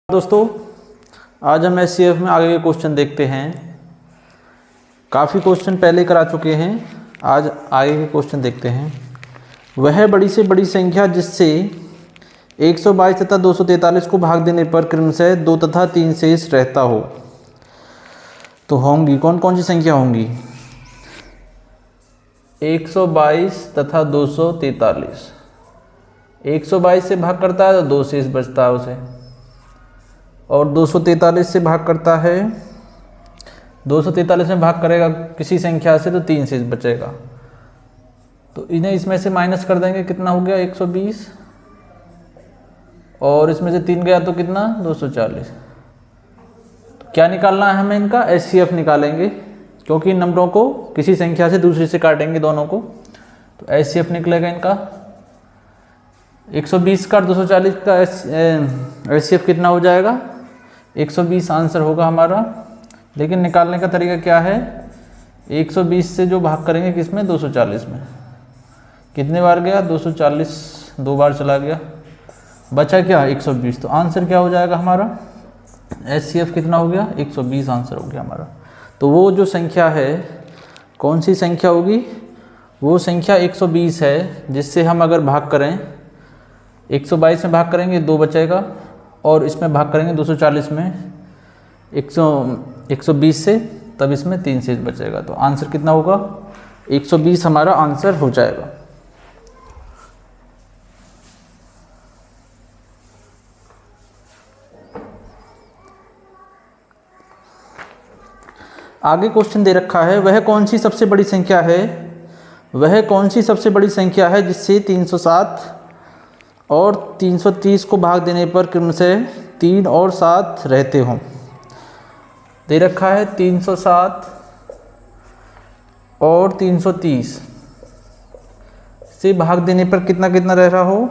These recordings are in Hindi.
दोस्तों, आज हम एचसीएफ में आगे के क्वेश्चन देखते हैं। काफ़ी क्वेश्चन पहले करा चुके हैं, आज आगे के क्वेश्चन देखते हैं। वह बड़ी से बड़ी संख्या जिससे 122 तथा 243 को भाग देने पर क्रमशः 2 तथा 3 शेष रहता हो, तो होंगी कौन कौन सी संख्या होंगी? 122 तथा 243। 122 से भाग करता है तो 2 शेष बचता है उसे, और 243 से भाग करता है, 243 में भाग करेगा किसी संख्या से तो 3 शेष बचेगा। तो इन्हें इसमें से माइनस कर देंगे, कितना हो गया 120, और इसमें से 3 गया तो कितना 240। तो क्या निकालना है हमें? इनका एचसीएफ निकालेंगे, क्योंकि इन नंबरों को किसी संख्या से दूसरी से काटेंगे दोनों को। तो एचसीएफ निकलेगा इनका 120 का 240 का एचसीएफ कितना हो जाएगा? 120 आंसर होगा हमारा। लेकिन निकालने का तरीका क्या है? 120 से जो भाग करेंगे किसमें? 240 में। कितने बार गया? 240 2 बार चला गया, बचा क्या? 120। तो आंसर क्या हो जाएगा हमारा? एचसीएफ कितना हो गया? 120 आंसर हो गया हमारा। तो वो जो संख्या है, कौन सी संख्या होगी? वो संख्या 120 है, जिससे हम अगर भाग करें 122 में भाग करेंगे 2 बचेगा, और इसमें भाग करेंगे 240 में 120 से, तब इसमें 3 शेष बचेगा। तो आंसर कितना होगा? 120 हमारा आंसर हो जाएगा। आगे क्वेश्चन दे रखा है, वह कौन सी सबसे बड़ी संख्या है? वह कौन सी सबसे बड़ी संख्या है जिससे 307 और 330 को भाग देने पर क्रमशः 3 और 7 रहते हों? दे रखा है 307 और 330 से भाग देने पर कितना कितना रह रहा हो?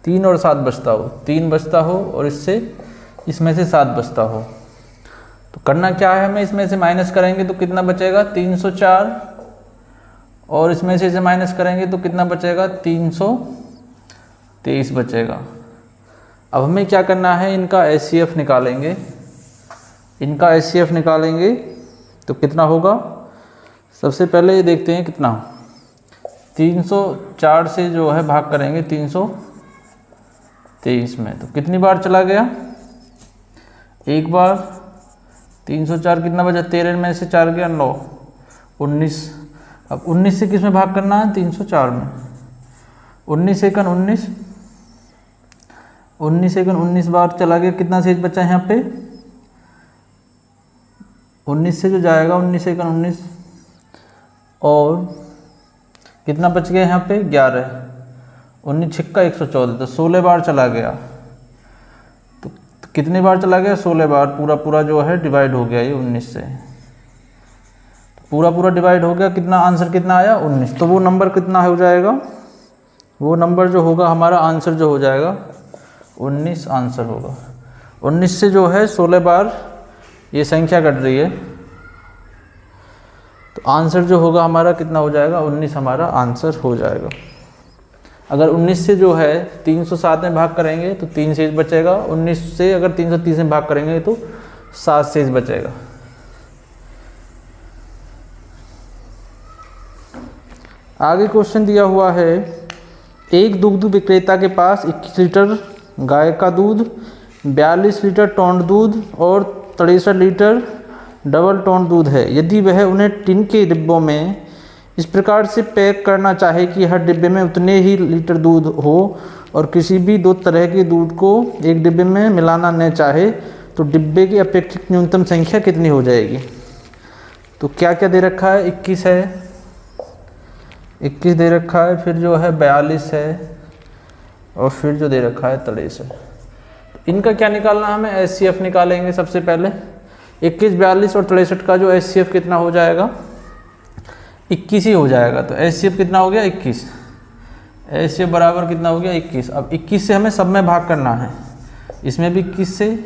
3 और 7 बचता हो, 3 बचता हो, और इससे इसमें से 7 बचता हो। तो करना क्या है हमें? इसमें से माइनस करेंगे तो कितना बचेगा? 304, और इसमें से इसे माइनस करेंगे तो कितना बचेगा? 323 बचेगा। अब हमें क्या करना है? इनका एचसीएफ निकालेंगे। इनका एचसीएफ निकालेंगे तो कितना होगा? सबसे पहले ये देखते हैं कितना। 304 से जो है भाग करेंगे 323 में, तो कितनी बार चला गया? एक बार। 304 कितना बचा? 13 में से 4 गया 9, 19। अब 19 से किस में भाग करना है? 304 में। 19 एकन 19, 19 एकन 19 बार चला गया, कितना शेष बचा है यहाँ पे? 19 से जो जाएगा 19 एकन 19, और कितना बच गया यहाँ पे? 11। 19 छिक्का 114, तो 16 बार चला गया। तो कितनी बार चला गया? 16 बार। पूरा पूरा जो है डिवाइड हो गया ये 19 से, पूरा पूरा डिवाइड हो गया। कितना आंसर कितना आया? 19। तो वो नंबर कितना हो जाएगा? वो नंबर जो होगा हमारा आंसर जो हो जाएगा 19 आंसर होगा। 19 से जो है 16 बार ये संख्या कट रही है, तो आंसर जो होगा हमारा कितना हो जाएगा? 19 हमारा आंसर हो जाएगा। अगर 19 से जो है 307 में भाग करेंगे तो 3 शेष बचेगा। 19 से अगर 330 में भाग करेंगे तो 7 शेष बचेगा। आगे क्वेश्चन दिया हुआ है, एक दुग्ध विक्रेता के पास 21 लीटर गाय का दूध, 42 लीटर टोंड दूध और 63 लीटर डबल टोंड दूध है। यदि वह उन्हें टिन के डिब्बों में इस प्रकार से पैक करना चाहे कि हर डिब्बे में उतने ही लीटर दूध हो, और किसी भी 2 तरह के दूध को एक डिब्बे में मिलाना न चाहे, तो डिब्बे की अपेक्षित न्यूनतम संख्या कितनी हो जाएगी? तो क्या क्या दे रखा है? 21 है, 21 दे रखा है, फिर जो है 42 है, और फिर जो दे रखा है 23 है। इनका क्या निकालना है हमें? एचसीएफ निकालेंगे सबसे पहले। 21, 42 और 63 का जो एचसीएफ कितना हो जाएगा? 21 ही हो जाएगा। तो एचसीएफ कितना हो गया? 21। एचसीएफ बराबर कितना हो गया? 21। अब 21 से हमें सब में भाग करना है। इसमें भी 21 से,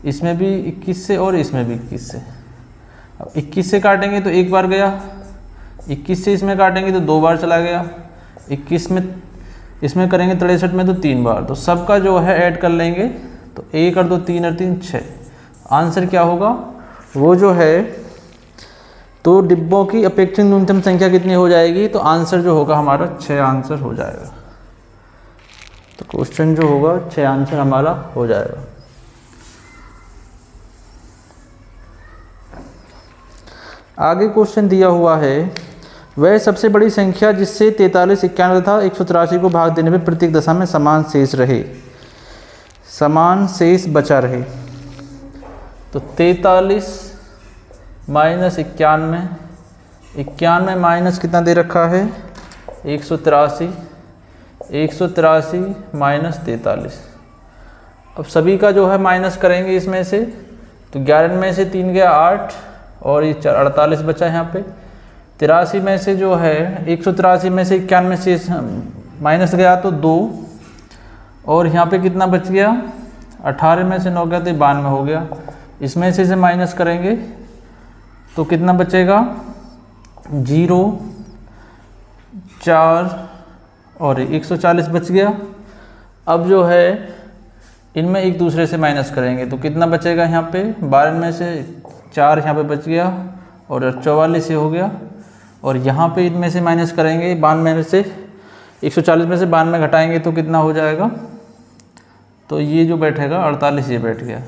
इसमें भी 21 से, और इसमें भी 21 से। अब 21 से काटेंगे तो 1 बार गया, 21 से इसमें काटेंगे तो 2 बार चला गया, 21 में इसमें करेंगे 63 में तो 3 बार। तो सबका जो है ऐड कर लेंगे तो 1 और 2 3 और 3 6। आंसर क्या होगा वो जो है, तो डिब्बों की अपेक्षित न्यूनतम संख्या कितनी हो जाएगी, तो आंसर जो होगा हमारा 6 आंसर हो जाएगा। तो क्वेश्चन जो होगा 6 आंसर हमारा हो जाएगा। आगे क्वेश्चन दिया हुआ है, वह सबसे बड़ी संख्या जिससे 43, 91 तथा 183 को भाग देने पर प्रत्येक दशा में समान शेष रहे, समान शेष बचा रहे। तो 43 माइनस 91, 91 माइनस कितना दे रखा है 183, 183 माइनस 43। अब सभी का जो है माइनस करेंगे इसमें से, तो 11 में से 3 गया 8 और ये 48 बचा यहाँ पे। 83 में से जो है 183 में से 91 में से माइनस गया तो 2 और यहाँ पे कितना बच गया 18 में से 9 गया तो 92 हो गया। इसमें से माइनस करेंगे तो कितना बचेगा 0, 4 और 140 बच गया। अब जो है इनमें एक दूसरे से माइनस करेंगे तो कितना बचेगा यहाँ पे 12 में से 4 यहाँ पे बच गया और 44 ये हो गया। और यहाँ पे इनमें से माइनस करेंगे 92 में से 140 में से 92 घटाएंगे तो कितना हो जाएगा, तो ये जो बैठेगा 48 ये बैठ गया।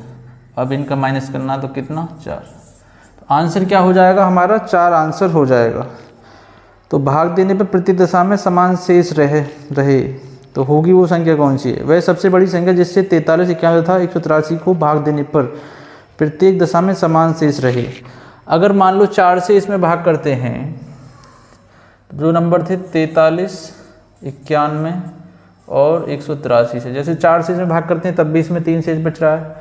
अब इनका माइनस करना तो कितना 4। तो आंसर क्या हो जाएगा हमारा 4 आंसर हो जाएगा। तो भाग देने पर प्रति दशा में समान शेष रहे तो होगी वो संख्या कौन सी है, वह सबसे बड़ी संख्या जिससे 43, 91 तथा 183 को भाग देने पर प्रत्येक दशा में समान शेष रहे। अगर मान लो 4 से इसमें भाग करते हैं, जो नंबर थे 43, 91 और 183 से, जैसे 4 से इसमें भाग करते हैं तब भी इसमें 3 शेष बच रहा है।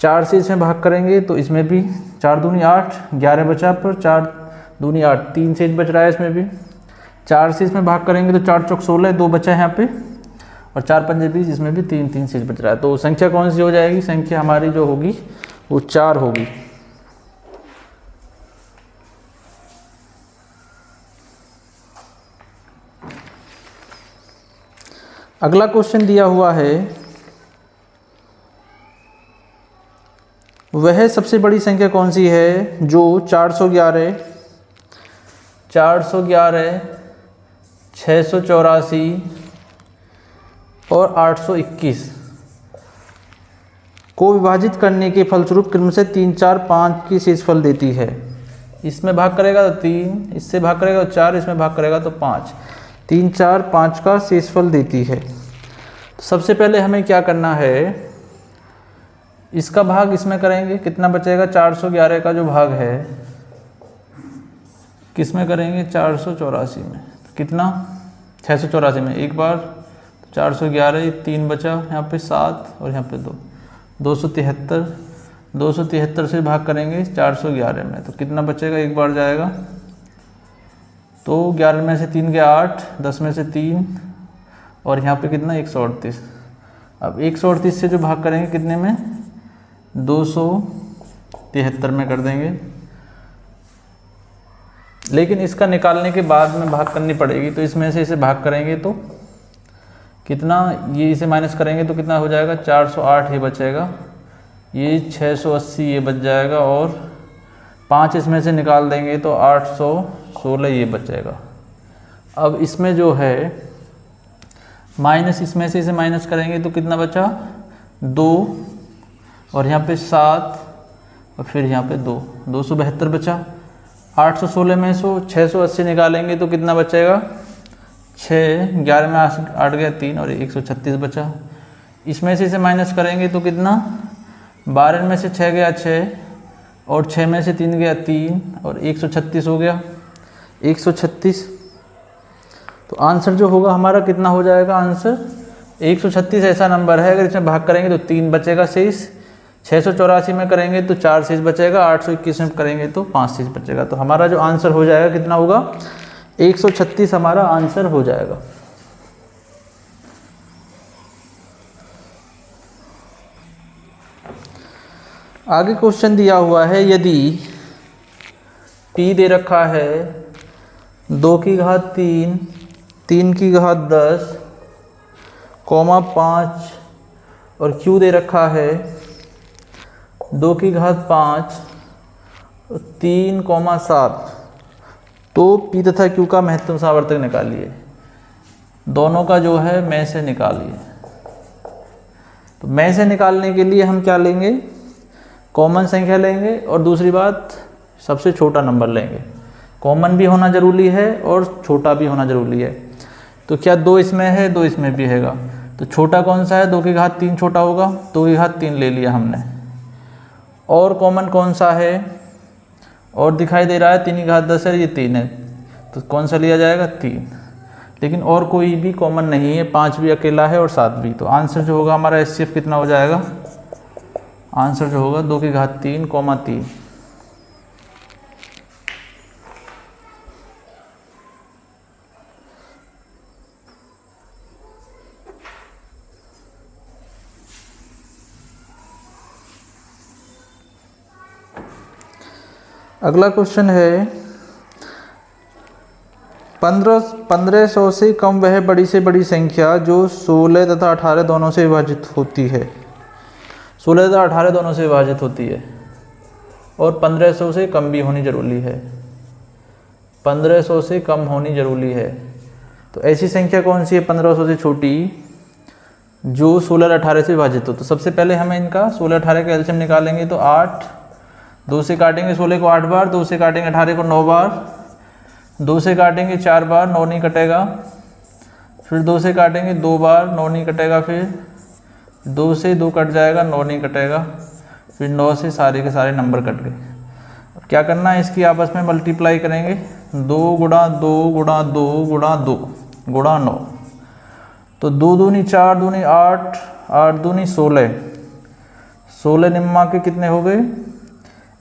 4 से इसमें भाग करेंगे तो इसमें भी 4 दूनी 8, 11 बचा पर 4 दूनी 8, 3 शेष बच रहा है इसमें भी। 4 से इसमें भाग करेंगे तो 4 चौक 16, 2 बचा है यहाँ पे और 4 पंजे 20, इसमें भी 3 शेष बच रहा है। तो संख्या कौन सी हो जाएगी, संख्या हमारी जो होगी वो 4 होगी। अगला क्वेश्चन दिया हुआ है, वह सबसे बड़ी संख्या कौन सी है जो 411, 684 और 821 को विभाजित करने के फलस्वरूप क्रम से 3, 4, 5 की शेषफल देती है। इसमें भाग करेगा तो 3, इससे भाग करेगा तो 4, इसमें भाग करेगा तो 5, 3, 4, 5 का शेषफल देती है। तो सबसे पहले हमें क्या करना है, इसका भाग इसमें करेंगे, कितना बचेगा 411 का जो भाग है किस में करेंगे 484 में, कितना 684 में। एक बार 411, 3 बचा यहाँ पे 7 और यहाँ पे 2, 273, 273 से भाग करेंगे 411 में तो कितना बचेगा, एक बार जाएगा तो 11 में से 3 गया 8, 10 में से 3 और यहाँ पे कितना 138। अब 138 से जो भाग करेंगे कितने में 273 में कर देंगे, लेकिन इसका निकालने के बाद में भाग करनी पड़ेगी। तो इसमें से इसे भाग करेंगे तो कितना, ये इसे माइनस करेंगे तो कितना हो जाएगा 408 ये बचेगा, ये 680 ये बच जाएगा और 5 इसमें से निकाल देंगे तो 816 ये बचेगा। अब इसमें जो है माइनस, इसमें से इसे माइनस करेंगे तो कितना बचा 2 और यहाँ पे 7 और फिर यहाँ पे 2, 272 बचा। 816 में से 680 निकालेंगे तो कितना बचेगा 6, 11 में 8 गया 3 और 136 बचा। इसमें से इसे माइनस करेंगे तो कितना 12 में से 6 गया 6 और 6 में से 3 गया 3 और 136 हो गया 136। तो आंसर जो होगा हमारा कितना हो जाएगा, आंसर 136 ऐसा नंबर है, अगर इसमें भाग करेंगे तो 3 बचेगा शेष, 684 में करेंगे तो 4 शेष बचेगा, 821 में करेंगे तो 5 शेष बचेगा। तो हमारा जो आंसर हो जाएगा कितना होगा 136 हमारा आंसर हो जाएगा। आगे क्वेश्चन दिया हुआ है, यदि p दे रखा है 2 की घात 3, 3 की घात 10, 5 और Q दे रखा है 2 की घात 5 3,7। तो P तथा Q का महत्तम सावर्तक निकालिए। दोनों का जो है में से निकालिए। तो में से निकालने के लिए हम क्या लेंगे, कॉमन संख्या लेंगे और दूसरी बात सबसे छोटा नंबर लेंगे। कॉमन भी होना ज़रूरी है और छोटा भी होना ज़रूरी है। तो क्या 2 इसमें है, 2 इसमें भी हैगा, तो छोटा कौन सा है, 2 की घात 3 छोटा होगा, 2 की घात 3 ले लिया हमने। और कॉमन कौन सा है, और दिखाई दे रहा है 3 की घात 10 है, ये 3 है, तो कौन सा लिया जाएगा, 3। लेकिन और कोई भी कॉमन नहीं है, 5 भी अकेला है और 7 भी। तो आंसर जो होगा हमारा HCF कितना हो जाएगा, आंसर जो होगा 2 की घात 3, 3। अगला क्वेश्चन है 1500 से कम वह बड़ी से बड़ी संख्या जो 16 तथा 18 दोनों से विभाजित होती है। 16 तथा 18 दोनों से विभाजित होती है और 1500 से कम भी होनी ज़रूरी है। 1500 से कम होनी ज़रूरी है। तो ऐसी संख्या कौन सी है 1500 से छोटी जो 16 और 18 से विभाजित हो। तो सबसे पहले हमें इनका 16 18 का एलसीएम निकालेंगे। तो 8, 2 से काटेंगे 16 को 8 बार, 2 से काटेंगे 18 को 9 बार, 2 से काटेंगे 4 बार, 9 नहीं कटेगा। फिर 2 से काटेंगे 2 बार, 9 नहीं कटेगा। फिर 2 से 2 कट जाएगा, 9 नहीं कटेगा। फिर 9 से सारे के सारे नंबर कट गए। अब क्या करना है, इसकी आपस में मल्टीप्लाई करेंगे। 2 गुणा 2 गुणा 2 गुणा 2 गुणा 9। तो 2 दूनी 4, दूनी 8, 8 दूनी 16, 16 निम्मा के कितने हो गए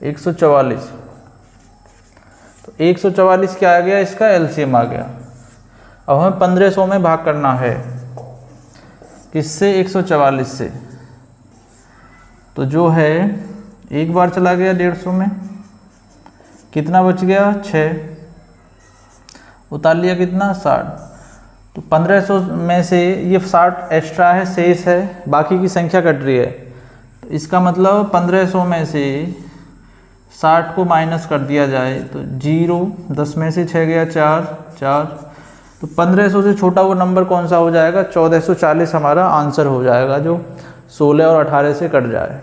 144। तो 144 क्या आ गया, इसका एलसीएम आ गया। अब हमें 1500 में भाग करना है, किससे, 144 से। तो जो है एक बार चला गया 150 में, कितना बच गया 6, उतार लिया कितना 60। तो 1500 में से ये 60 एक्स्ट्रा है, शेष है, बाकी की संख्या कट रही है। तो इसका मतलब 1500 में से 60 को माइनस कर दिया जाए तो 0, 10 में से 6 गया 4, 4। तो 1500 से छोटा वो नंबर कौन सा हो जाएगा, 1440 हमारा आंसर हो जाएगा, जो 16 और 18 से कट जाए।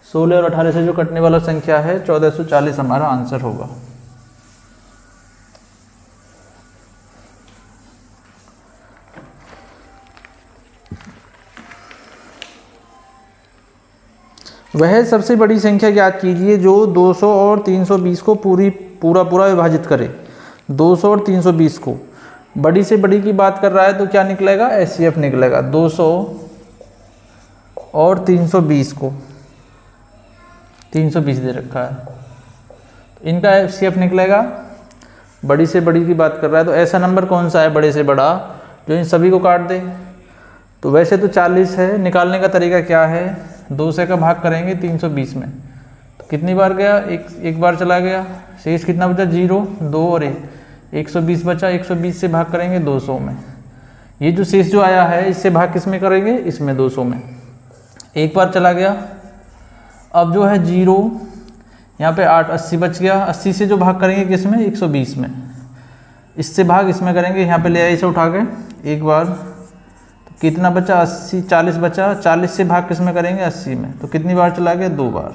16 और 18 से जो कटने वाला संख्या है 1440 हमारा आंसर होगा। वह सबसे बड़ी संख्या ज्ञात कीजिए जो 200 और 320 को पूरा विभाजित करे। 200 और 320 को, बड़ी से बड़ी की बात कर रहा है तो क्या निकलेगा, HCF निकलेगा। 200 और 320 को, 320 दे रखा है, तो इनका HCF निकलेगा। बड़ी से बड़ी की बात कर रहा है तो ऐसा नंबर कौन सा है बड़े से बड़ा जो इन सभी को काट दे। तो वैसे तो 40 है, निकालने का तरीका क्या है, 2 से का भाग करेंगे 320 में। तो कितनी बार गया, एक बार चला गया, शेष कितना बचा 0, 2 और 1, 120 बचा। 120 से भाग करेंगे 200 में। ये जो शेष जो आया है इससे भाग किस में करेंगे, इसमें 200 में। एक बार चला गया, अब जो है 0, यहाँ पे 8, 80 बच गया। 80 से जो भाग करेंगे किस में, 120 में। इससे भाग इसमें करेंगे, यहाँ पे ले आए इसे उठा के एक बार, तो कितना बचा 80, 40 बचा। 40 से भाग किस में करेंगे, 80 में। तो कितनी बार चला गया, 2 बार।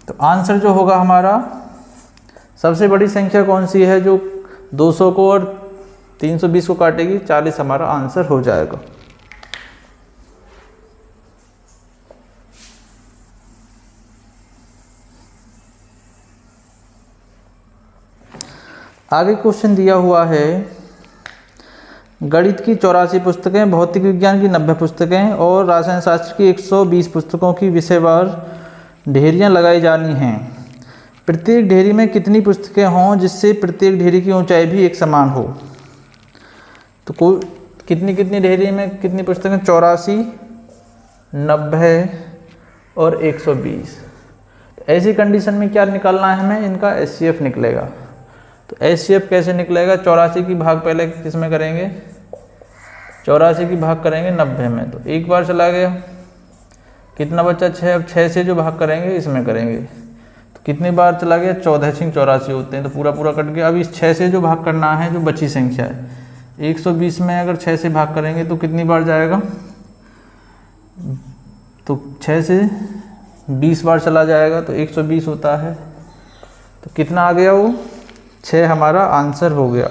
तो आंसर जो होगा हमारा, सबसे बड़ी संख्या कौन सी है जो 200 को और 320 को काटेगी, 40 हमारा आंसर हो जाएगा। आगे क्वेश्चन दिया हुआ है, गणित की 84 पुस्तकें, भौतिक विज्ञान की 90 पुस्तकें और रसायन शास्त्र की 120 पुस्तकों की विषयवार ढेरियां लगाई जानी हैं। प्रत्येक ढेरी में कितनी पुस्तकें हों जिससे प्रत्येक ढेरी की ऊंचाई भी एक समान हो। तो कितनी ढेरी में कितनी पुस्तकें, 84, 90 और 120। ऐसी कंडीशन में क्या निकालना है हमें, इनका HCF निकलेगा। तो HCF कैसे निकलेगा, 84 की भाग पहले किस में करेंगे, 84 की भाग करेंगे 90 में, तो एक बार चला गया, कितना बचा 6। अब 6 से जो भाग करेंगे इसमें करेंगे तो कितनी बार चला गया, 14 छिंग 84 होते हैं, तो पूरा पूरा कट गया। अब इस 6 से जो भाग करना है, जो बची संख्या है 120 में अगर 6 से भाग करेंगे तो कितनी बार जाएगा, तो 6 से 20 बार चला जाएगा, तो 120 होता है। तो कितना आ गया, वो 6 हमारा आंसर हो गया।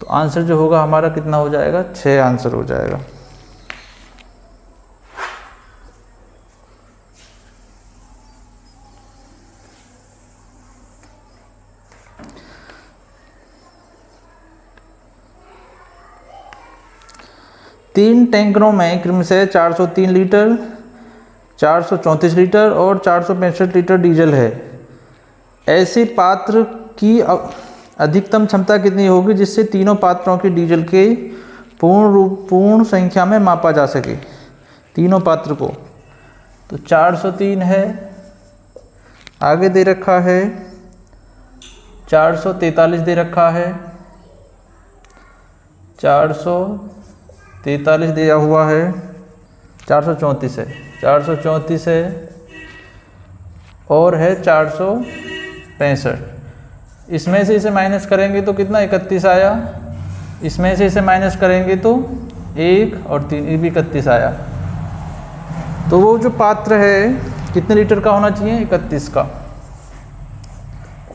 तो आंसर जो होगा हमारा कितना हो जाएगा, 6 आंसर हो जाएगा। तीन टैंकरों में क्रमशः 403 लीटर, 434 लीटर और 465 लीटर डीजल है। ऐसे पात्र की अधिकतम क्षमता कितनी होगी जिससे तीनों पात्रों के डीजल के पूर्ण संख्या में मापा जा सके, तीनों पात्र को। तो 403 है, आगे दे रखा है 443 दे रखा है, 443 दिया हुआ है, 434 है, 434 है और है 465। इसमें से इसे माइनस करेंगे तो कितना 31 आया, इसमें से इसे माइनस करेंगे तो 1 और 3, ये भी 31 आया। तो वो जो पात्र है कितने लीटर का होना चाहिए, 31 का।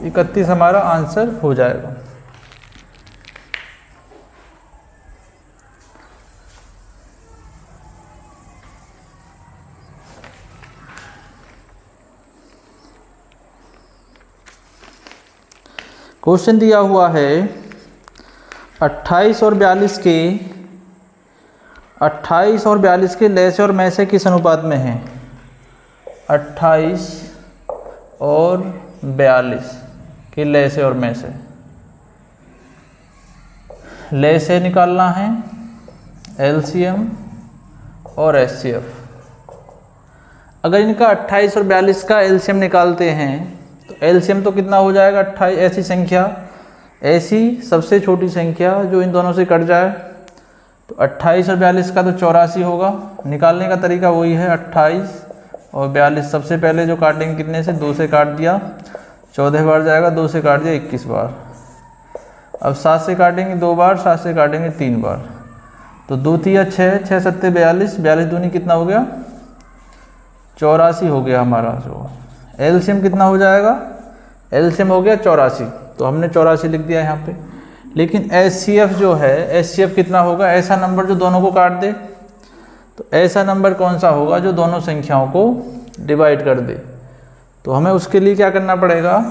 31 हमारा आंसर हो जाएगा। क्वेश्चन दिया हुआ है 28 और 42 के लैसे और मैसे किस अनुपात में हैं। 28 और 42 के लैसे और मैसे, लैसे निकालना है, एलसीएम और एचसीएफ। अगर इनका 28 और 42 का एलसीएम निकालते हैं तो एलसीएम तो कितना हो जाएगा 28, ऐसी संख्या, ऐसी सबसे छोटी संख्या जो इन दोनों से कट जाए, तो 28 और 42 का तो 84 होगा। निकालने का तरीका वही है, 28 और 42 सबसे पहले जो काटेंगे कितने से, 2 से काट दिया, 14 बार जाएगा, 2 से काट दिया 21 बार। अब 7 से काटेंगे 2 बार, 7 से काटेंगे 3 बार, तो 2 तिया 6, 6 सत्ते 42, 42 दूनी कितना हो गया 84 हो गया हमारा। जो एलसीएम कितना हो जाएगा, एलसीएम हो गया 84, तो हमने 84 लिख दिया यहाँ पे। लेकिन एचसीएफ जो है, एचसीएफ कितना होगा, ऐसा नंबर जो दोनों को काट दे। तो ऐसा नंबर कौन सा होगा जो दोनों संख्याओं को डिवाइड कर दे। तो हमें उसके लिए क्या करना पड़ेगा,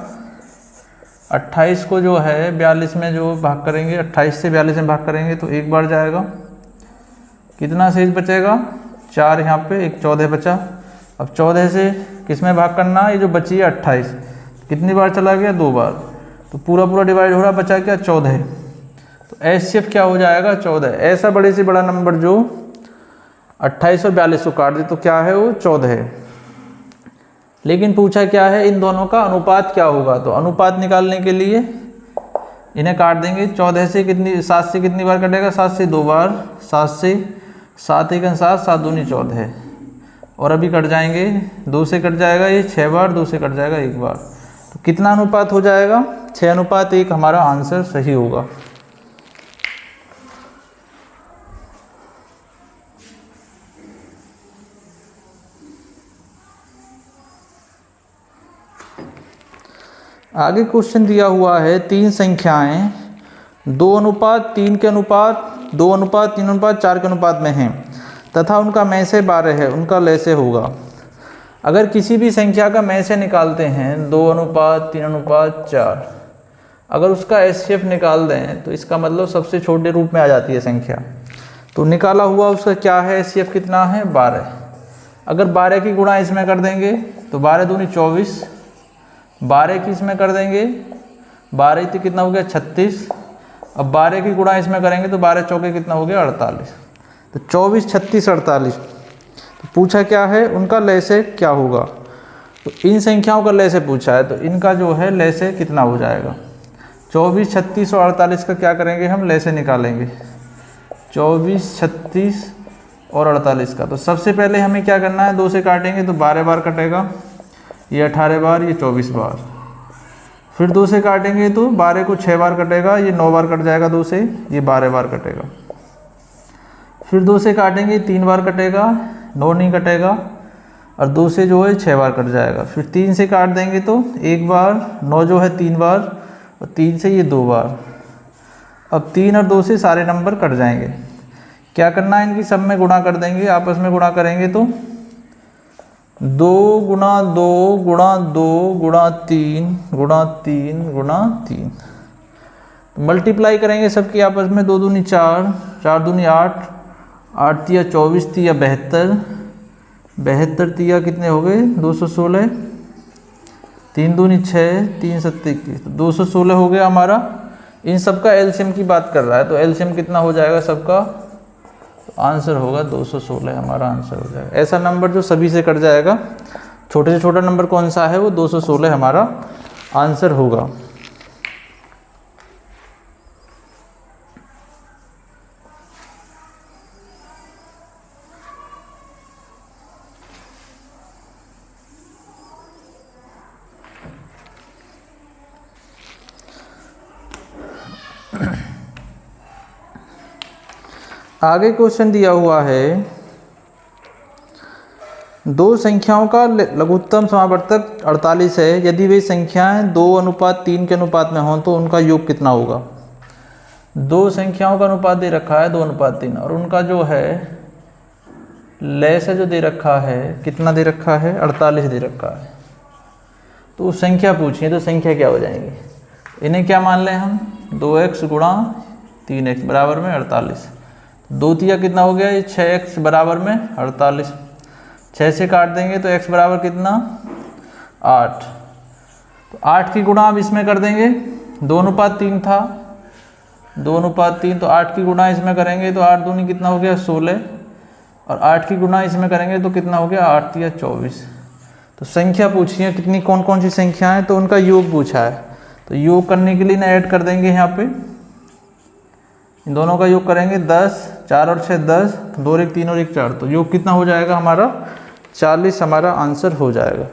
28 को जो है 42 में जो भाग करेंगे, 28 से 42 में भाग करेंगे तो एक बार जाएगा, कितना शेष बचेगा 4, यहाँ पे एक 14 बचा। अब 14 से किस में भाग करना है, ये जो बची है 28, कितनी बार चला गया 2 बार, तो पूरा पूरा डिवाइड हो रहा, बचा क्या 14। तो एचसीएफ क्या हो जाएगा 14। ऐसा बड़े से बड़ा नंबर जो 28 और 42 को काट दे तो क्या है वो 14 है। लेकिन पूछा क्या है, इन दोनों का अनुपात क्या होगा। तो अनुपात निकालने के लिए इन्हें काट देंगे। 14 से कितनी, 7 से कितनी बार कटेगा, 7 से 2 बार, 7 से 7 1 7, 7 दूनी 14 और अभी कट जाएंगे, 2 से कट जाएगा ये 6 बार, 2 से कट जाएगा 1 बार। तो कितना अनुपात हो जाएगा 6:1 हमारा आंसर सही होगा। आगे क्वेश्चन दिया हुआ है 3 संख्याएं 2:3 के अनुपात, 2:3 अनुपात 4 के अनुपात में हैं तथा उनका में से 12 है, उनका लैसे होगा। अगर किसी भी संख्या का में से निकालते हैं 2:3:4, अगर उसका एचसीएफ निकाल दें तो इसका मतलब सबसे छोटे रूप में आ जाती है संख्या। तो निकाला हुआ उसका क्या है, एचसीएफ कितना है 12। अगर 12 की गुणा इसमें कर देंगे तो 12 दूनी 24, 12 की इसमें कर देंगे, 12 तो कितना हो गया 36। अब 12 की गुणा इसमें करेंगे तो 12 चौके कितना हो गया 48। तो 24 36 48। तो पूछा क्या है, उनका लैसे क्या होगा। तो इन संख्याओं का लैसे पूछा है, तो इनका जो है लैसे कितना हो जाएगा। 24 36 और 48 का क्या करेंगे हम, लैसे निकालेंगे। 24, 36 और 48 का। तो सबसे पहले हमें क्या करना है, 2 से काटेंगे तो 12 बार कटेगा, ये 18 बार, ये 24 बार। फिर 2 से काटेंगे तो 12 को 6 बार कटेगा, ये 9 बार कट जाएगा 2 से, ये 12 बार कटेगा। फिर 2 से काटेंगे 3 बार कटेगा, 9 नहीं कटेगा, और 2 से जो है 6 बार कट जाएगा। फिर 3 से काट देंगे तो 1 बार, 9 जो है 3 बार, और 3 से ये 2 बार। अब 3 और 2 से सारे नंबर कट जाएंगे। क्या करना है, इनकी सब में गुणा कर देंगे, आपस में गुणा करेंगे तो 2 गुणा 2 गुणा 2 गुणा 3 गुणा 3 गुणा 3। मल्टीप्लाई करेंगे सबकी आपस में, 2 दूनी 4, 4 दूनी 8, 8 तिया 24, तिया 72, 72 तिया कितने हो गए 216, 3 दूनी 6, 3 सत्ते 21, तो 216 हो गया हमारा। इन सब का एलसीएम की बात कर रहा है, तो एलसीएम कितना हो जाएगा सबका, आंसर होगा 216, हमारा आंसर हो जाएगा। ऐसा नंबर जो सभी से कट जाएगा, छोटे से छोटा नंबर कौन सा है, वो 216 हमारा आंसर होगा। आगे क्वेश्चन दिया हुआ है, 2 संख्याओं का लघुत्तम समावर्तक 48 है, यदि वे संख्याएं 2:3 के अनुपात में हों तो उनका योग कितना होगा। 2 संख्याओं का अनुपात दे रखा है 2:3, और उनका जो है लय से जो दे रखा है, कितना दे रखा है 48 दे रखा है। तो संख्या पूछिए तो संख्या क्या हो जाएंगी, इन्हें क्या मान लें हम, 2x गुणा 3x बराबर में 48। 2 तिया कितना हो गया, ये 6x बराबर में 48। 6 से काट देंगे तो x बराबर कितना 8। तो 8 की गुणा अब इसमें कर देंगे, 2:3 था, 2:3, तो 8 की गुणा इसमें करेंगे तो 8 दूनी कितना हो गया 16, और 8 की गुणा इसमें करेंगे तो कितना हो गया 8 तिया 24। तो संख्या पूछी है कितनी, कौन कौन सी संख्या है, तो उनका योग पूछा है। तो योग करने के लिए ना ऐड कर देंगे यहाँ पे, इन दोनों का योग करेंगे 10, 4 और 6 10, 2 और 1 3 और 1 4, तो योग कितना हो जाएगा हमारा 40, हमारा आंसर हो जाएगा।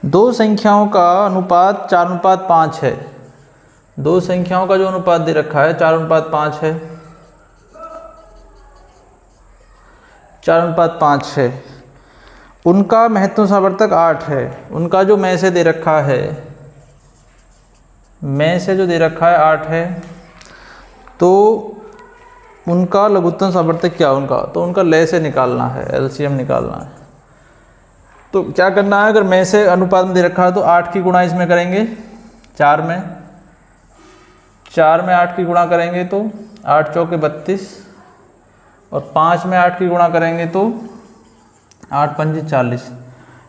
दो संख्याओं का अनुपात 4:5 है। 2 संख्याओं का जो अनुपात दे रखा है 4:5 है, 4:5 है। उनका महत्तम समावर्तक 8 है। उनका जो में से दे रखा है, में से जो दे रखा है 8 है, तो उनका लघुत्तम समावर्तक क्या उनका, तो उनका लय से निकालना है, एलसीएम निकालना है। तो क्या करना है, अगर में से अनुपात में दे रखा है तो 8 की गुणा इसमें करेंगे 4 में, 4 में 8 की गुणा करेंगे तो 8 चौके 32, और 5 में 8 की गुणा करेंगे तो 8 पंजे 40।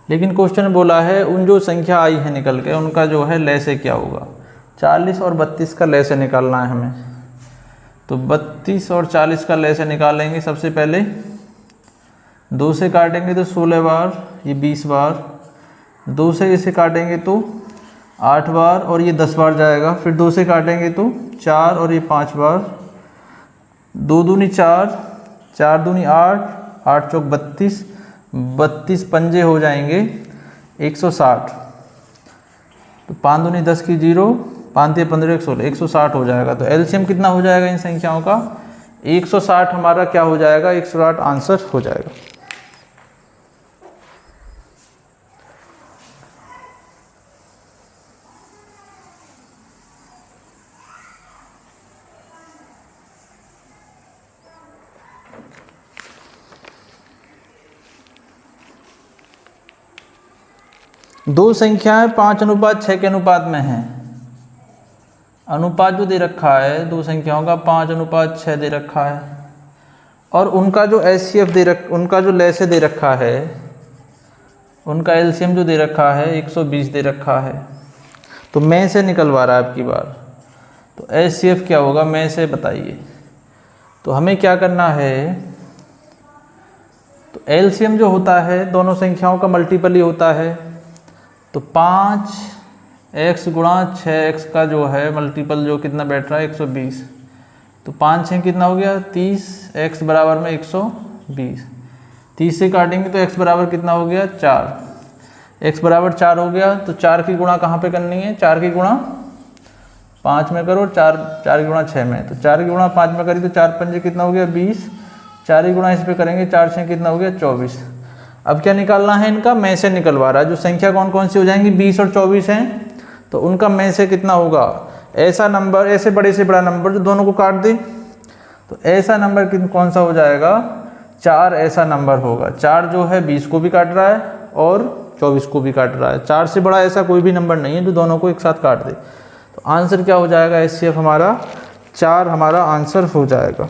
लेकिन क्वेश्चन बोला है उन जो संख्या आई है निकल के उनका जो है लय से क्या होगा, 40 और 32 का लय से निकालना है हमें। तो 32 और 40 का लय से निकालेंगे। सबसे पहले 2 से काटेंगे तो 16 बार, ये 20 बार, 2 से इसे काटेंगे तो 8 बार और ये 10 बार जाएगा। फिर 2 से काटेंगे तो 4 और ये 5 बार, 2 दूनी 4, 4 दूनी 8, 8 चौक 32, 32 पंजे हो जाएंगे 160। तो 5 दूनी 10 की 0, 5 तिया 15 116, 160 हो जाएगा। तो एलसीएम कितना हो जाएगा इन संख्याओं का, 160 हमारा क्या हो जाएगा, 160 आंसर हो जाएगा। दो संख्याएं 5:6 के अनुपात में हैं। अनुपात जो दे रखा है दो संख्याओं का 5:6 दे रखा है, और उनका जो एचसीएफ उनका जो लय से दे रखा है, उनका एलसीएम जो दे रखा है 120 दे रखा है। तो में से निकलवा रहा है अब की बार। तो HCF क्या होगा में से बताइए। तो हमें क्या करना है, तो LCM जो होता है दोनों संख्याओं का मल्टीपल ही होता है। तो 5x गुणा 6x का जो है मल्टीपल जो कितना बैठ रहा है 120। तो 5 6 कितना हो गया 30, x बराबर में 120। 30 से काटेंगे तो x बराबर कितना हो गया 4, x बराबर 4 हो गया। तो 4 की गुणा कहाँ पे करनी है, 4 की गुणा 5 में करो, 4 की गुणा 6 में। तो 4 की गुणा 5 में करी तो 4 पंजे कितना हो गया 20, 4 की गुणा इस पे करेंगे 4 6 कितना हो गया 24। अब क्या निकालना है इनका, में से निकलवा रहा है। जो संख्या कौन कौन सी हो जाएंगी 20 और 24 हैं, तो उनका में से कितना होगा, ऐसा नंबर, ऐसे बड़े से बड़ा नंबर जो दोनों को काट दे। तो ऐसा नंबर कौन सा हो जाएगा 4 ऐसा नंबर होगा। 4 जो है 20 को भी काट रहा है और 24 को भी काट रहा है। 4 से बड़ा ऐसा कोई भी नंबर नहीं है जो दोनों को एक साथ काट दे। तो आंसर क्या हो जाएगा HCF हमारा 4 हमारा आंसर हो जाएगा।